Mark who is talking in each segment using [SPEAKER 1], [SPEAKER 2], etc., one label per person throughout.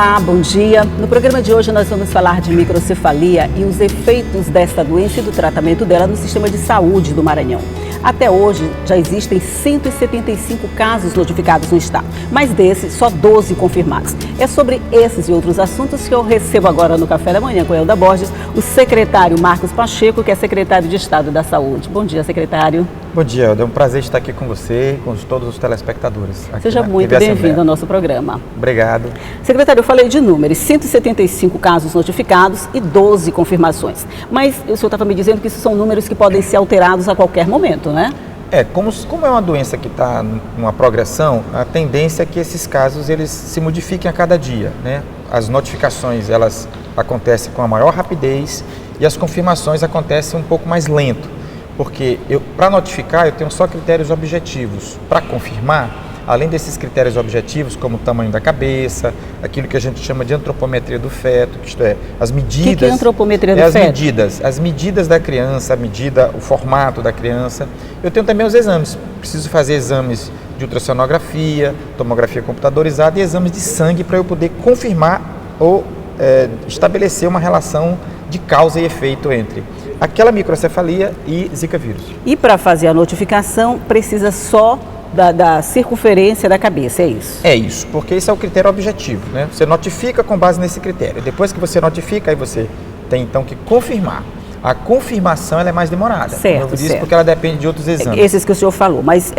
[SPEAKER 1] Olá, bom dia. No programa de hoje nós vamos falar de microcefalia e os efeitos desta doença e do tratamento dela no sistema de saúde do Maranhão. Até hoje já existem 175 casos notificados no estado, mas desses só 12 confirmados. É sobre esses e outros assuntos que eu recebo agora no Café da Manhã com Elda Borges, o secretário Marcos Pacheco, que é secretário de Estado da Saúde. Bom dia, secretário.
[SPEAKER 2] Bom dia, Elda. É um prazer estar aqui com você e com todos os telespectadores.
[SPEAKER 1] Seja muito bem-vindo ao nosso programa.
[SPEAKER 2] Obrigado.
[SPEAKER 1] Secretário, eu falei de números, 175 casos notificados e 12 confirmações. Mas o senhor estava me dizendo que isso são números que podem ser alterados a qualquer momento, né?
[SPEAKER 2] Como é uma doença que está numa progressão, a tendência é que esses casos eles se modifiquem a cada dia, né? As notificações elas acontecem com a maior rapidez e as confirmações acontecem um pouco mais lento, porque para notificar eu tenho só critérios objetivos. Para confirmar, além desses critérios objetivos, como o tamanho da cabeça, aquilo que a gente chama de antropometria do feto, isto é, as medidas...
[SPEAKER 1] O que é antropometria do feto?
[SPEAKER 2] As medidas da criança, o formato da criança. Eu tenho também os exames. Preciso fazer exames de ultrassonografia, tomografia computadorizada e exames de sangue para eu poder confirmar ou estabelecer uma relação de causa e efeito entre aquela microcefalia e Zika vírus.
[SPEAKER 1] E para fazer a notificação, precisa só da circunferência da cabeça, é isso?
[SPEAKER 2] É isso, porque esse é o critério objetivo, né? Você notifica com base nesse critério. Depois que você notifica, aí você tem então que confirmar. A confirmação ela é mais demorada,
[SPEAKER 1] certo,
[SPEAKER 2] como eu disse, porque ela depende de outros exames.
[SPEAKER 1] Esses que o senhor falou, mas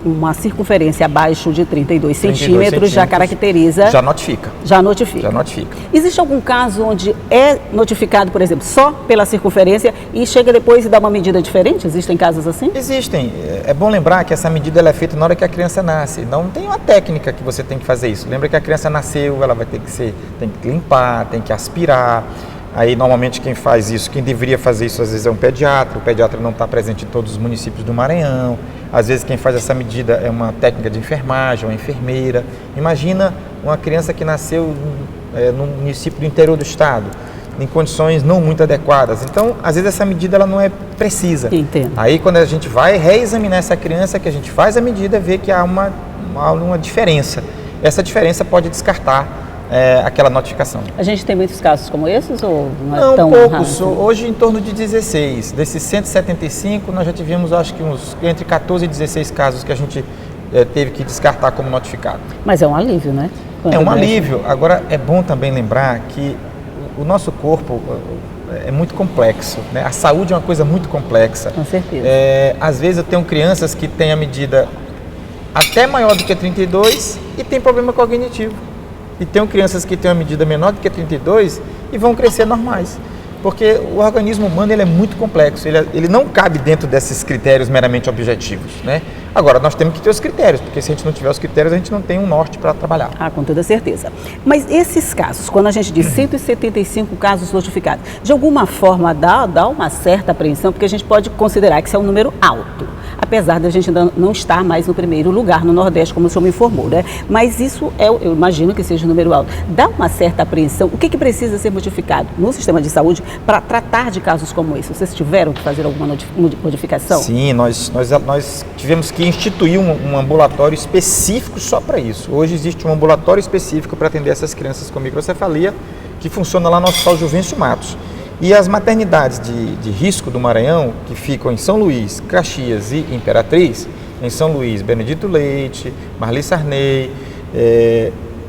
[SPEAKER 1] uma circunferência abaixo de 32 centímetros já caracteriza...
[SPEAKER 2] Já notifica.
[SPEAKER 1] Já notifica.
[SPEAKER 2] Já notifica.
[SPEAKER 1] Existe algum caso onde é notificado, por exemplo, só pela circunferência e chega depois e dá uma medida diferente? Existem casos assim?
[SPEAKER 2] Existem. É bom lembrar que essa medida ela é feita na hora que a criança nasce. Não tem uma técnica que você tem que fazer isso. Lembra que a criança nasceu, ela vai ter que tem que limpar, tem que aspirar. Aí, normalmente, quem faz isso, quem deveria fazer isso, às vezes é um pediatra. O pediatra não está presente em todos os municípios do Maranhão. Às vezes, quem faz essa medida é uma técnica de enfermagem, uma enfermeira. Imagina uma criança que nasceu no município do interior do estado, em condições não muito adequadas. Então, às vezes, essa medida ela não é precisa.
[SPEAKER 1] Entendo.
[SPEAKER 2] Aí, quando a gente vai reexaminar essa criança, que a gente faz a medida, vê que há uma diferença. Essa diferença pode descartar aquela notificação.
[SPEAKER 1] A gente tem muitos casos como esses ou não é
[SPEAKER 2] não,
[SPEAKER 1] tão
[SPEAKER 2] poucos.
[SPEAKER 1] raro?
[SPEAKER 2] Hoje em torno de 16. Desses 175, nós já tivemos acho que entre 14 e 16 casos que a gente teve que descartar como notificado.
[SPEAKER 1] Mas é um alívio, né?
[SPEAKER 2] É um alívio. Agora, é bom também lembrar que o nosso corpo é muito complexo, né? A saúde é uma coisa muito complexa.
[SPEAKER 1] Com certeza.
[SPEAKER 2] Às vezes eu tenho crianças que têm a medida até maior do que 32 e tem problema cognitivo. E tem crianças que têm uma medida menor do que 32 e vão crescer normais. Porque o organismo humano ele é muito complexo, ele não cabe dentro desses critérios meramente objetivos, né? Agora, nós temos que ter os critérios, porque se a gente não tiver os critérios, a gente não tem um norte para trabalhar.
[SPEAKER 1] Ah, com toda certeza. Mas esses casos, quando a gente diz 175 casos notificados, de alguma forma dá uma certa apreensão, porque a gente pode considerar que isso é um número alto, apesar de a gente ainda não estar mais no primeiro lugar no Nordeste, como o senhor me informou, né? Mas isso, eu imagino que seja um número alto. Dá uma certa apreensão. O que precisa ser modificado no sistema de saúde para tratar de casos como esse? Vocês tiveram que fazer alguma modificação?
[SPEAKER 2] Sim, nós tivemos que instituir um ambulatório específico só para isso. Hoje existe um ambulatório específico para atender essas crianças com microcefalia, que funciona lá no Hospital Juvencio Matos. E as maternidades de risco do Maranhão, que ficam em São Luís, Caxias e Imperatriz, em São Luís, Benedito Leite, Marli Sarney,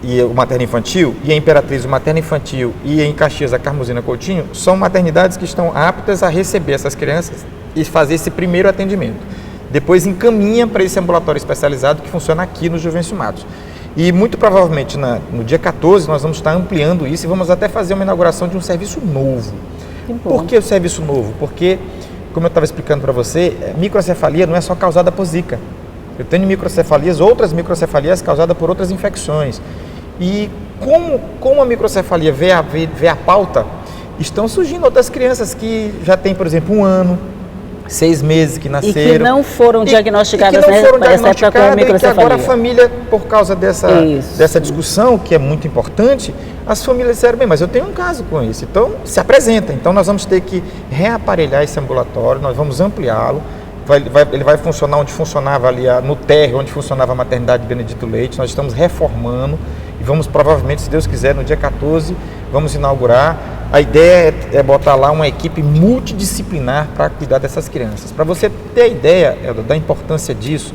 [SPEAKER 2] e o materno infantil, e em Imperatriz o materno infantil e em Caxias a Carmozina Coutinho, são maternidades que estão aptas a receber essas crianças e fazer esse primeiro atendimento. Depois encaminha para esse ambulatório especializado que funciona aqui no Juvencio Matos. E muito provavelmente no dia 14 nós vamos estar ampliando isso e vamos até fazer uma inauguração de um serviço novo. Por que o serviço novo? Porque, como eu estava explicando para você, microcefalia não é só causada por Zika. Eu tenho outras microcefalias causadas por outras infecções. E como a microcefalia vê a pauta, estão surgindo outras crianças que já têm, por exemplo, 1 ano, 6 meses que nasceram.
[SPEAKER 1] E que não foram diagnosticadas nessa época com microcefalia.
[SPEAKER 2] E que agora a família, por causa dessa discussão, que é muito importante, as famílias disseram, bem, mas eu tenho um caso com isso. Então, se apresenta. Então, nós vamos ter que reaparelhar esse ambulatório, nós vamos ampliá-lo, ele vai funcionar onde funcionava ali no térreo, onde funcionava a maternidade Benedito Leite. Nós estamos reformando e vamos provavelmente, se Deus quiser, no dia 14, vamos inaugurar. A ideia é botar lá uma equipe multidisciplinar para cuidar dessas crianças. Para você ter a ideia, Elda, da importância disso,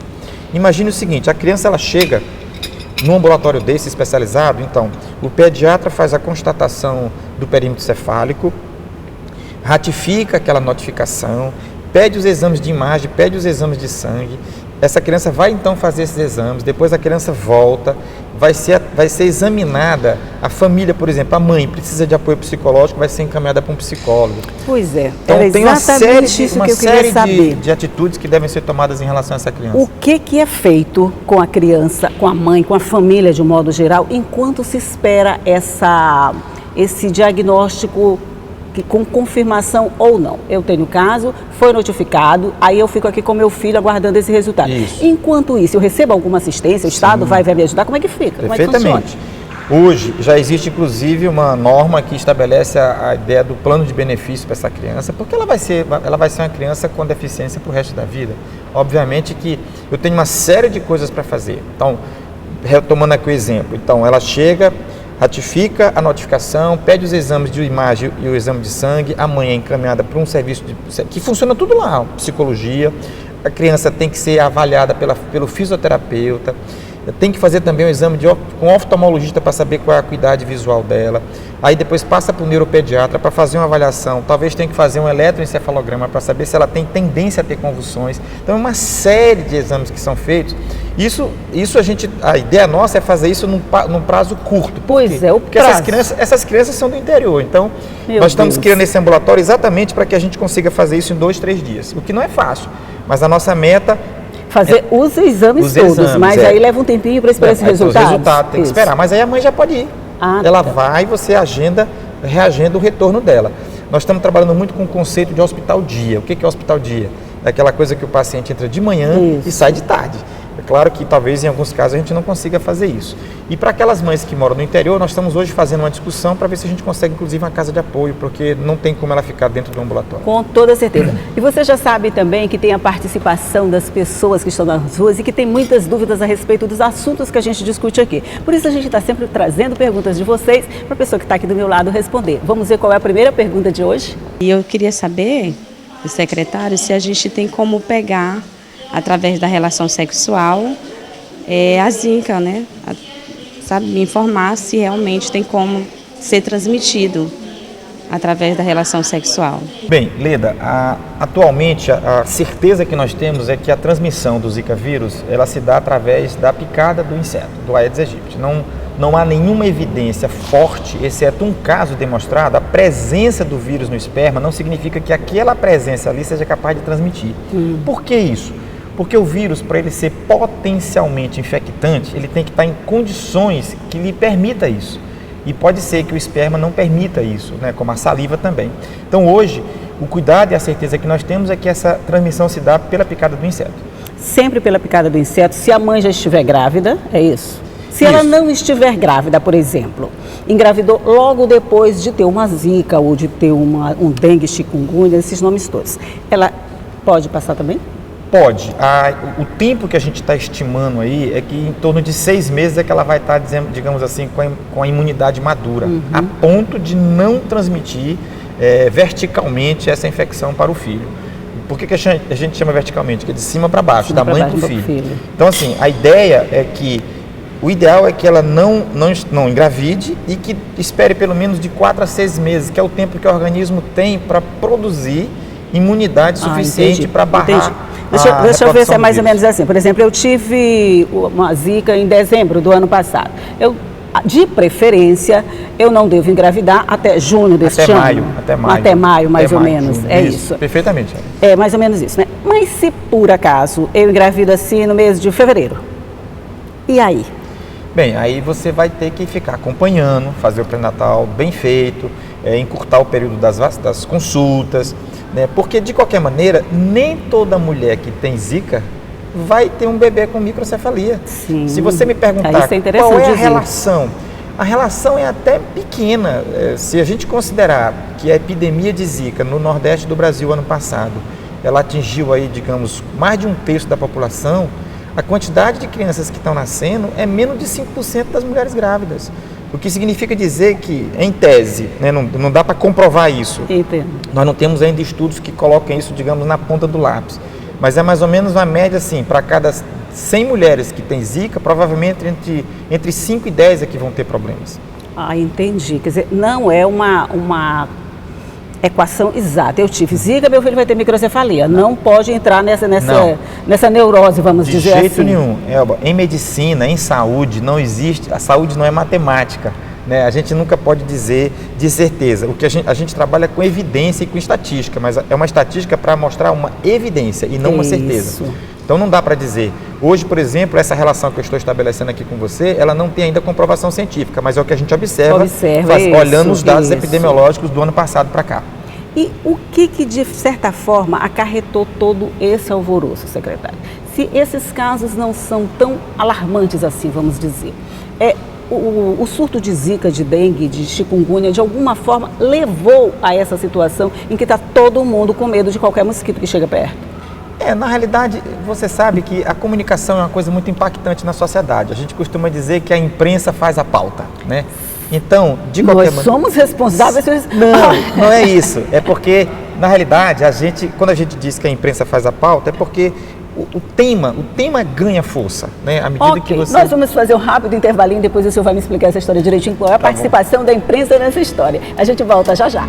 [SPEAKER 2] imagine o seguinte, a criança ela chega num ambulatório desse especializado, então o pediatra faz a constatação do perímetro cefálico, ratifica aquela notificação, pede os exames de imagem, pede os exames de sangue, essa criança vai então fazer esses exames, depois a criança volta, vai ser examinada, a família, por exemplo, a mãe precisa de apoio psicológico, vai ser encaminhada para um psicólogo.
[SPEAKER 1] Pois é,
[SPEAKER 2] então
[SPEAKER 1] era
[SPEAKER 2] tem uma série
[SPEAKER 1] saber.
[SPEAKER 2] de atitudes que devem ser tomadas em relação a essa criança.
[SPEAKER 1] O que é feito com a criança, com a mãe, com a família de um modo geral, enquanto se espera esse diagnóstico com confirmação ou não? Eu tenho caso, foi notificado, aí eu fico aqui com meu filho aguardando esse resultado.
[SPEAKER 2] Isso.
[SPEAKER 1] Enquanto isso, eu recebo alguma assistência, o Estado vai me ajudar, como é que fica?
[SPEAKER 2] Perfeitamente. Hoje já existe inclusive uma norma que estabelece a ideia do plano de benefício para essa criança, porque ela vai ser uma criança com deficiência para o resto da vida. Obviamente que eu tenho uma série de coisas para fazer. Então, retomando aqui o exemplo, então ela chega, ratifica a notificação, pede os exames de imagem e o exame de sangue, a mãe é encaminhada para um serviço que funciona tudo lá, psicologia, a criança tem que ser avaliada pelo fisioterapeuta, tem que fazer também um exame com um oftalmologista para saber qual é a acuidade visual dela, aí depois passa para o neuropediatra para fazer uma avaliação, talvez tenha que fazer um eletroencefalograma para saber se ela tem tendência a ter convulsões. Então é uma série de exames que são feitos. Isso a ideia nossa é fazer isso num prazo curto.
[SPEAKER 1] Pois é, o
[SPEAKER 2] porque
[SPEAKER 1] prazo.
[SPEAKER 2] essas crianças são do interior, então nós estamos criando esse ambulatório exatamente para que a gente consiga fazer isso em 2, 3 dias, o que não é fácil, mas a nossa meta
[SPEAKER 1] fazer os exames todos, mas aí leva um tempinho para esperar esse resultado.
[SPEAKER 2] Os resultados, tem que esperar, mas aí a mãe já pode ir. Ela vai, você reagenda o retorno dela. Nós estamos trabalhando muito com o conceito de hospital dia. O que é hospital dia? É aquela coisa que o paciente entra de manhã e sai de tarde. É claro que talvez em alguns casos a gente não consiga fazer isso. E para aquelas mães que moram no interior, nós estamos hoje fazendo uma discussão para ver se a gente consegue inclusive uma casa de apoio, porque não tem como ela ficar dentro do ambulatório.
[SPEAKER 1] Com toda certeza. E você já sabe também que tem a participação das pessoas que estão nas ruas e que tem muitas dúvidas a respeito dos assuntos que a gente discute aqui. Por isso a gente está sempre trazendo perguntas de vocês para a pessoa que está aqui do meu lado responder. Vamos ver qual é a primeira pergunta de hoje?
[SPEAKER 3] E eu queria saber, secretário, se a gente tem como pegar através da relação sexual, a zika, né? Sabe, me informar se realmente tem como ser transmitido através da relação sexual.
[SPEAKER 2] Bem, Leda, atualmente a certeza que nós temos é que a transmissão do Zika vírus, ela se dá através da picada do inseto, do Aedes aegypti. Não há nenhuma evidência forte, exceto um caso demonstrado, a presença do vírus no esperma não significa que aquela presença ali seja capaz de transmitir. Por que isso? Porque o vírus, para ele ser potencialmente infectante, ele tem que estar em condições que lhe permita isso. E pode ser que o esperma não permita isso, né, como a saliva também. Então hoje, o cuidado e a certeza que nós temos é que essa transmissão se dá pela picada do inseto.
[SPEAKER 1] Sempre pela picada do inseto, se a mãe já estiver grávida, é isso? Se ela não estiver grávida, por exemplo, engravidou logo depois de ter uma zika ou de ter um dengue, chikungunya, esses nomes todos, ela pode passar também?
[SPEAKER 2] Pode. O tempo que a gente está estimando aí é que em torno de 6 meses é que ela vai estar, digamos assim, com a imunidade madura, a ponto de não transmitir verticalmente essa infecção para o filho. Por que a gente chama verticalmente? Que é de cima para baixo, da mãe para o filho. Então, assim, a ideia é que o ideal é que ela não engravide e que espere pelo menos de 4 a 6 meses, que é o tempo que o organismo tem para produzir imunidade suficiente para barrar.
[SPEAKER 1] Deixa eu ver se é mais ou menos assim. Por exemplo, eu tive uma zika em dezembro do ano passado. De preferência, eu não devo engravidar até junho deste ano. Até maio, mais ou menos. Junho, isso.
[SPEAKER 2] Perfeitamente.
[SPEAKER 1] É mais ou menos isso, né? Mas se por acaso eu engravido assim no mês de fevereiro, e aí?
[SPEAKER 2] Bem, aí você vai ter que ficar acompanhando, fazer o pré-natal bem feito, encurtar o período das consultas, né? Porque de qualquer maneira, nem toda mulher que tem zika vai ter um bebê com microcefalia.
[SPEAKER 1] Sim.
[SPEAKER 2] Se você me perguntar qual é a relação, a relação é até pequena. Se a gente considerar que a epidemia de zika no Nordeste do Brasil ano passado ela atingiu aí, digamos, mais de 1/3 da população, a quantidade de crianças que estão nascendo é menos de 5% das mulheres grávidas. O que significa dizer que, em tese, né, não dá para comprovar isso.
[SPEAKER 1] Entendo.
[SPEAKER 2] Nós não temos ainda estudos que coloquem isso, digamos, na ponta do lápis. Mas é mais ou menos uma média, assim, para cada 100 mulheres que têm Zika, provavelmente entre 5 e 10 é que vão ter problemas.
[SPEAKER 1] Ah, entendi. Quer dizer, não é uma equação exata. Eu tive Zika, meu filho vai ter microcefalia. Não pode entrar nessa neurose, vamos dizer assim.
[SPEAKER 2] De jeito nenhum. Elba, em medicina, em saúde, não existe, a saúde não é matemática. Né? A gente nunca pode dizer de certeza. O que a gente trabalha com evidência e com estatística, mas é uma estatística para mostrar uma evidência e não uma certeza. Então não dá para dizer. Hoje, por exemplo, essa relação que eu estou estabelecendo aqui com você, ela não tem ainda comprovação científica, mas é o que a gente observa olhando os dados epidemiológicos do ano passado para cá.
[SPEAKER 1] E o que de certa forma acarretou todo esse alvoroço, secretário? Se esses casos não são tão alarmantes assim, vamos dizer, o surto de Zika, de dengue, de chikungunya, de alguma forma levou a essa situação em que está todo mundo com medo de qualquer mosquito que chega perto?
[SPEAKER 2] Na realidade, você sabe que a comunicação é uma coisa muito impactante na sociedade. A gente costuma dizer que a imprensa faz a pauta, né? Então, de qualquer maneira...
[SPEAKER 1] Nós somos responsáveis...
[SPEAKER 2] Não é isso. É porque, na realidade, quando a gente diz que a imprensa faz a pauta, é porque o tema ganha força, né? À medida que você...
[SPEAKER 1] Nós vamos fazer um rápido intervalinho, depois o senhor vai me explicar essa história direitinho, qual é a participação da imprensa nessa história. A gente volta já já.